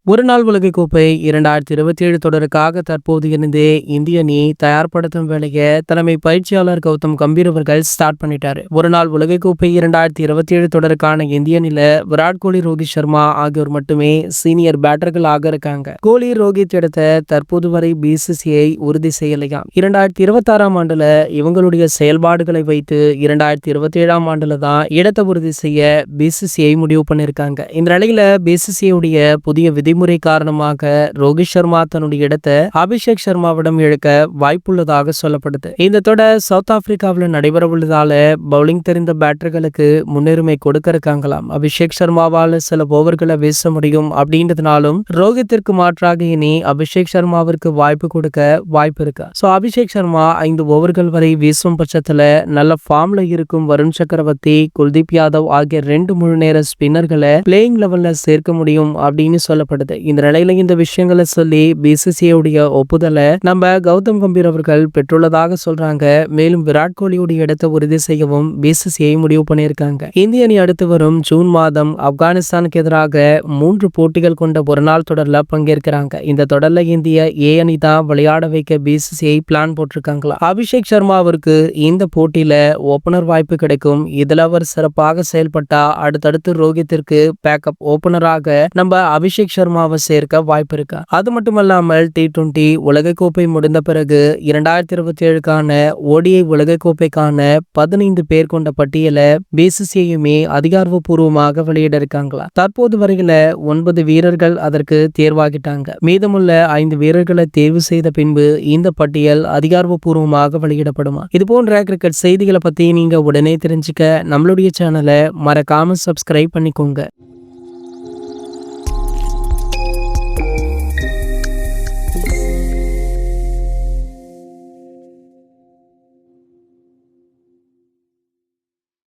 ஒருநாள் உலகக்கோப்பை 2027 தொடருக்காக தற்போது இருந்து இந்திய அணி தயார்படுத்தும் வேலையை தலைமை பயிற்சியாளர் கௌதம் கம்பீர் அவர்கள் ஸ்டார்ட் பண்ணிட்டாரு. ஒருநாள் உலகக்கோப்பை 2027 தொடருக்கான இந்திய அணியில விராட் கோலி, ரோஹித் சர்மா ஆகியோர் மட்டுமே சீனியர் பேட்டர்கள் ஆக இருக்காங்க. கோலி, ரோஹித் இடத்தை தற்போது வரை பிசிசிஐ உறுதி செய்யலையாம். 2026ஆம் ஆண்டுல இவங்களுடைய செயல்பாடுகளை வைத்து 2027ஆம் ஆண்டுல தான் இடத்தை உறுதி செய்ய பிசிசிஐ முடிவு பண்ணிருக்காங்க. இந்த நிலையில பிசிசிஐ உடைய புதிய விதிமுறை காரணமாக ரோஹித் சர்மா தன்னுடைய இடத்தை அபிஷேக் சர்மாவிடம் இழக்க வாய்ப்புள்ளதாக சொல்லப்படுது. இந்த தொடர் சவுத் ஆப்பிரிக்காவில் நடைபெற உள்ளதால பவுலிங் தெரிந்த பேட்டர்களுக்கு முன்னுரிமை கொடுக்க இருக்காங்களாம். அபிஷேக் சர்மாவால் சில ஓவர்களை வீச முடியும் அப்படின்றதுனாலும் ரோஹித்திற்கு மாற்றாக இனி அபிஷேக் சர்மாவிற்கு வாய்ப்பு கொடுக்க வாய்ப்பு இருக்கு. அபிஷேக் சர்மா 5 ஓவர்கள் வரை வீசும் பட்சத்துல நல்ல ஃபார்ம்ல இருக்கும் வருண் சக்கரவர்த்தி, குல்தீப் யாதவ் ஆகிய 2 முழு நேர ஸ்பின்னர்களை பிளேயிங் லெவல்ல சேர்க்க முடியும் அப்படின்னு சொல்லப்படுது. இந்த நிலையில இந்த விஷயங்களை சொல்லி பிசிசிஐ உடைய ஒப்புதலை நம்ம கௌதம் கம்பீர் அவர்கள் பெற்றுள்ளதாக சொல்றாங்க. மேலும் விராட் கோலியுடைய இடத்தை உறுதி செய்யவும் பிசிசிஐ முடிவு பண்ணியிருக்காங்க. இந்திய அணி அடுத்து வரும் ஜூன் மாதம் ஆப்கானிஸ்தானுக்கு எதிராக 3 போட்டிகள் கொண்ட ஒரு நாள் தொடர்ல பங்கேற்கிறாங்க. இந்த தொடர்ல இந்திய ஏ அணி தான் விளையாட வைக்க பிசிசிஐ பிளான் போட்டிருக்காங்களா. அபிஷேக் சர்மாவிற்கு இந்த போட்டியில ஓபனர் வாய்ப்பு கிடைக்கும். இதுல அவர் சிறப்பாக செயல்பட்டா அடுத்தடுத்து ரோஹித்திற்கு பேக்கப் ஓபனராக நம்ம அபிஷேக் சர்மாவை சேர்க்க வாய்ப்பு இருக்கு. அது மட்டுமல்லாமல் T20 உலகக்கோப்பை முடிந்த பிறகு 2027க்கான ஓடிஐ உலகக்கோப்பைக்கான 15 பேர் கொண்ட பட்டியலை பிசிசிஐயுமே அதிகாரப்பூர்வமாக வெளியிட இருக்காங்களா. தற்போது வரையில 9 வீரர்கள் அதற்கு தேர்வாகிட்டாங்க. மீதமுள்ள 5 வீரர்களை தேர்வு செய்த பின்பு இந்த பட்டியல் அதிகாரப்பூர்வமாக வெளியிடப்படுமா. இது போன்ற கிரிக்கெட் செய்திகளை பத்தி நீங்க உடனே தெரிஞ்சுக்க நம்மளுடைய சேனலை மறக்காம சப்ஸ்கிரைப் பண்ணிக்கோங்க.